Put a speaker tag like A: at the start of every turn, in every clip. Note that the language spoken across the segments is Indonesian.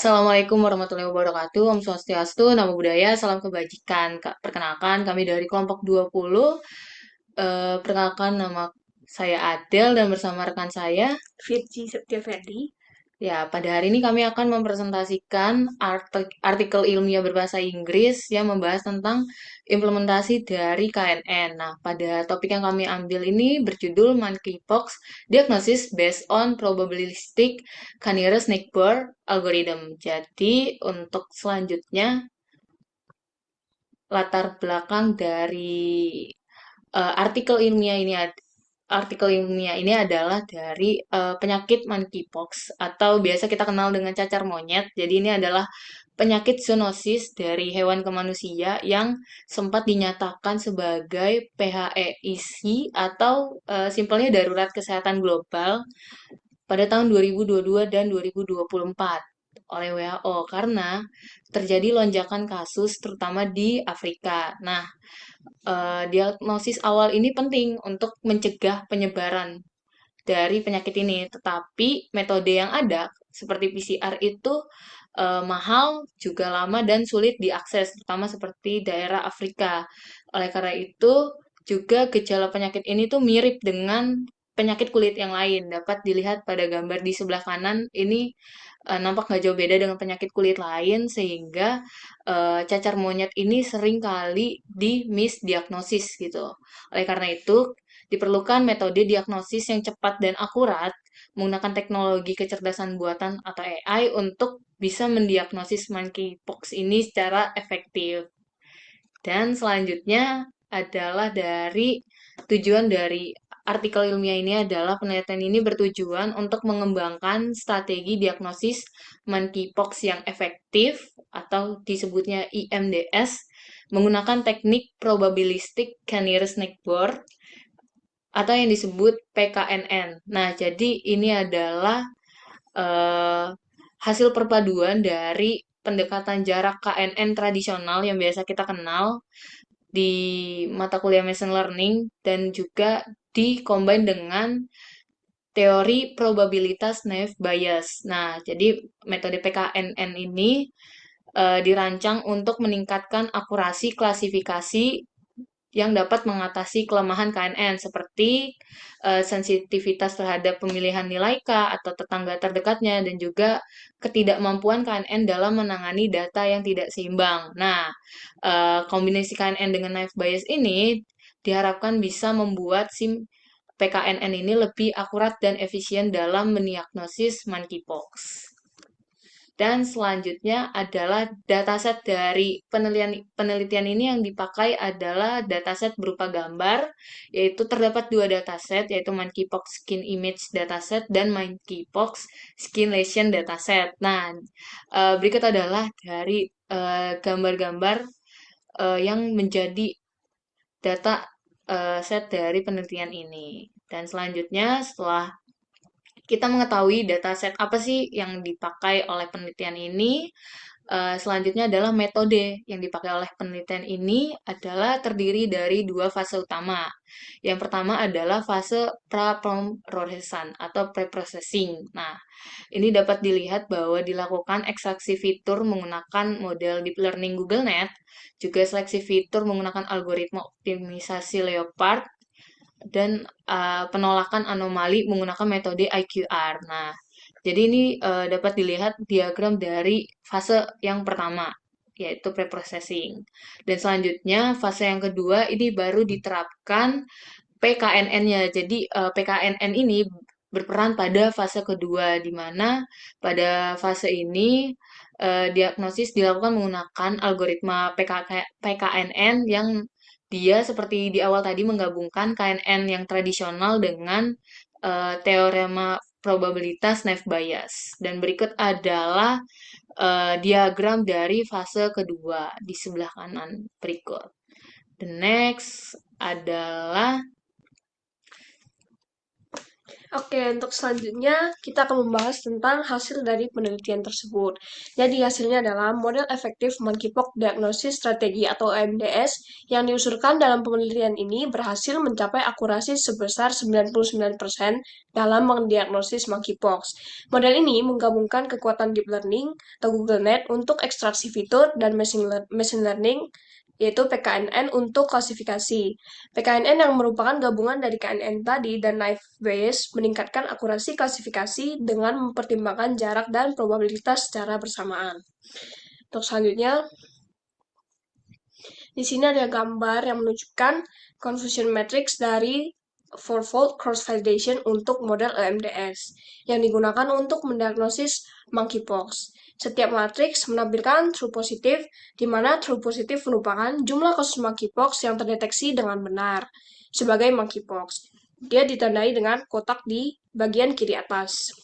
A: Assalamualaikum warahmatullahi wabarakatuh. Om Swastiastu, Namo Buddhaya, Salam Kebajikan. Perkenalkan, kami dari kelompok 20. Perkenalkan, nama saya Adel dan bersama rekan saya.
B: Virgi Septia Ferdi.
A: Ya, pada hari ini kami akan mempresentasikan artikel ilmiah berbahasa Inggris yang membahas tentang implementasi dari KNN. Nah, pada topik yang kami ambil ini berjudul Monkeypox Diagnosis Based on Probabilistic Canary-Snake-Bur Algorithm. Jadi, untuk selanjutnya, latar belakang dari artikel ilmiah ini adalah dari penyakit monkeypox atau biasa kita kenal dengan cacar monyet. Jadi ini adalah penyakit zoonosis dari hewan ke manusia yang sempat dinyatakan sebagai PHEIC atau simpelnya darurat kesehatan global pada tahun 2022 dan 2024 oleh WHO karena terjadi lonjakan kasus terutama di Afrika. Nah, diagnosis awal ini penting untuk mencegah penyebaran dari penyakit ini. Tetapi metode yang ada seperti PCR itu mahal, juga lama dan sulit diakses, terutama seperti daerah Afrika. Oleh karena itu, juga gejala penyakit ini tuh mirip dengan penyakit kulit yang lain. Dapat dilihat pada gambar di sebelah kanan ini nampak nggak jauh beda dengan penyakit kulit lain, sehingga cacar monyet ini sering kali di misdiagnosis gitu. Oleh karena itu, diperlukan metode diagnosis yang cepat dan akurat menggunakan teknologi kecerdasan buatan atau AI untuk bisa mendiagnosis monkeypox ini secara efektif. Dan selanjutnya adalah dari tujuan dari artikel ilmiah ini adalah penelitian ini bertujuan untuk mengembangkan strategi diagnosis monkeypox yang efektif atau disebutnya IMDS menggunakan teknik probabilistic Canary Snake Bur atau yang disebut PKNN. Nah, jadi ini adalah eh, hasil perpaduan dari pendekatan jarak KNN tradisional yang biasa kita kenal di mata kuliah machine learning dan juga dikombin dengan teori probabilitas naive bias. Nah, jadi metode PKNN ini dirancang untuk meningkatkan akurasi klasifikasi yang dapat mengatasi kelemahan KNN seperti sensitivitas terhadap pemilihan nilai K atau tetangga terdekatnya dan juga ketidakmampuan KNN dalam menangani data yang tidak seimbang. Nah, kombinasi KNN dengan naive Bayes ini diharapkan bisa membuat SIM PKNN ini lebih akurat dan efisien dalam mendiagnosis monkeypox. Dan selanjutnya adalah dataset dari penelitian ini yang dipakai adalah dataset berupa gambar, yaitu terdapat dua dataset, yaitu Monkeypox Skin Image Dataset dan Monkeypox Skin Lesion Dataset. Nah, berikut adalah dari gambar-gambar yang menjadi data set dari penelitian ini. Dan selanjutnya, setelah kita mengetahui dataset apa sih yang dipakai oleh penelitian ini. Selanjutnya adalah metode yang dipakai oleh penelitian ini adalah terdiri dari dua fase utama. Yang pertama adalah fase pra-processing atau pre-processing. Nah, ini dapat dilihat bahwa dilakukan ekstraksi fitur menggunakan model deep learning GoogleNet, juga seleksi fitur menggunakan algoritma optimisasi Leopard, dan penolakan anomali menggunakan metode IQR. Nah, jadi ini dapat dilihat diagram dari fase yang pertama, yaitu preprocessing. Dan selanjutnya fase yang kedua ini baru diterapkan PKNN-nya. Jadi PKNN ini berperan pada fase kedua, di mana pada fase ini diagnosis dilakukan menggunakan algoritma PKNN yang dia seperti di awal tadi menggabungkan KNN yang tradisional dengan teorema probabilitas naive Bayes. Dan berikut adalah diagram dari fase kedua di sebelah kanan berikut. The next adalah
B: Oke, untuk selanjutnya kita akan membahas tentang hasil dari penelitian tersebut. Jadi hasilnya adalah model efektif Monkeypox Diagnosis Strategi atau MDS yang diusulkan dalam penelitian ini berhasil mencapai akurasi sebesar 99% dalam mendiagnosis monkeypox. Model ini menggabungkan kekuatan deep learning atau Google Net untuk ekstraksi fitur dan machine learning yaitu PKNN untuk klasifikasi. PKNN yang merupakan gabungan dari KNN tadi dan Naive Bayes meningkatkan akurasi klasifikasi dengan mempertimbangkan jarak dan probabilitas secara bersamaan. Untuk selanjutnya, di sini ada gambar yang menunjukkan confusion matrix dari fourfold cross validation untuk model EMDS yang digunakan untuk mendiagnosis monkeypox. Setiap matriks menampilkan true positif, di mana true positif merupakan jumlah kasus monkeypox yang terdeteksi dengan benar sebagai monkeypox. Dia ditandai dengan kotak di bagian kiri atas.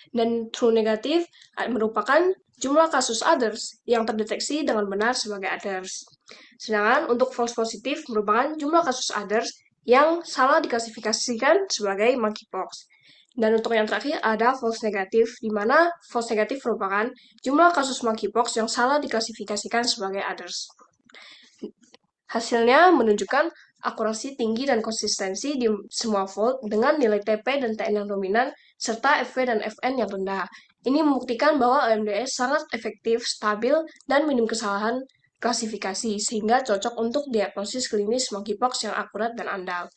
B: Dan true negatif merupakan jumlah kasus others yang terdeteksi dengan benar sebagai others. Sedangkan untuk false positif merupakan jumlah kasus others yang salah diklasifikasikan sebagai monkeypox. Dan untuk yang terakhir ada false negatif, di mana false negatif merupakan jumlah kasus monkeypox yang salah diklasifikasikan sebagai others. Hasilnya menunjukkan akurasi tinggi dan konsistensi di semua fold dengan nilai TP dan TN yang dominan, serta FV dan FN yang rendah. Ini membuktikan bahwa OMDS sangat efektif, stabil, dan minim kesalahan klasifikasi, sehingga cocok untuk diagnosis klinis monkeypox yang akurat dan andal.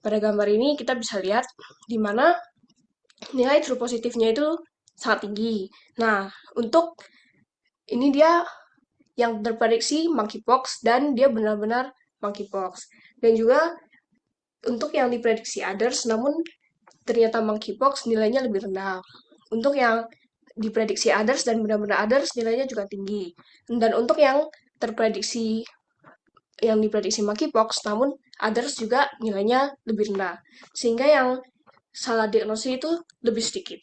B: Pada gambar ini kita bisa lihat di mana nilai true positifnya itu sangat tinggi. Nah, untuk ini dia yang terprediksi monkeypox dan dia benar-benar monkeypox. Dan juga untuk yang diprediksi others, namun ternyata monkeypox nilainya lebih rendah. Untuk yang diprediksi others dan benar-benar others nilainya juga tinggi. Dan untuk yang terprediksi yang diprediksi monkeypox, namun others juga nilainya lebih rendah. Sehingga yang salah diagnosis itu lebih sedikit.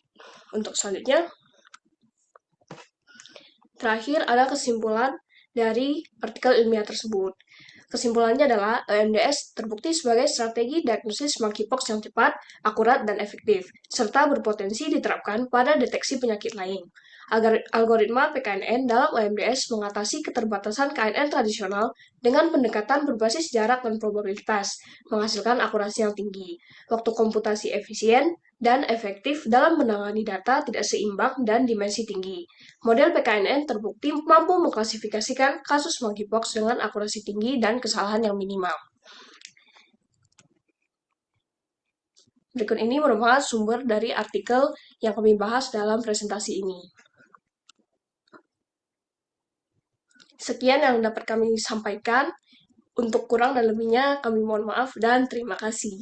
B: Untuk selanjutnya, terakhir ada kesimpulan dari artikel ilmiah tersebut. Kesimpulannya adalah EMDS terbukti sebagai strategi diagnosis monkeypox yang cepat, akurat, dan efektif, serta berpotensi diterapkan pada deteksi penyakit lain. Algoritma PKNN dalam EMDS mengatasi keterbatasan KNN tradisional dengan pendekatan berbasis jarak dan probabilitas, menghasilkan akurasi yang tinggi, waktu komputasi efisien, dan efektif dalam menangani data tidak seimbang dan dimensi tinggi. Model PKNN terbukti mampu mengklasifikasikan kasus monkeypox dengan akurasi tinggi dan kesalahan yang minimal. Berikut ini merupakan sumber dari artikel yang kami bahas dalam presentasi ini. Sekian yang dapat kami sampaikan. Untuk kurang dan lebihnya, kami mohon maaf dan terima kasih.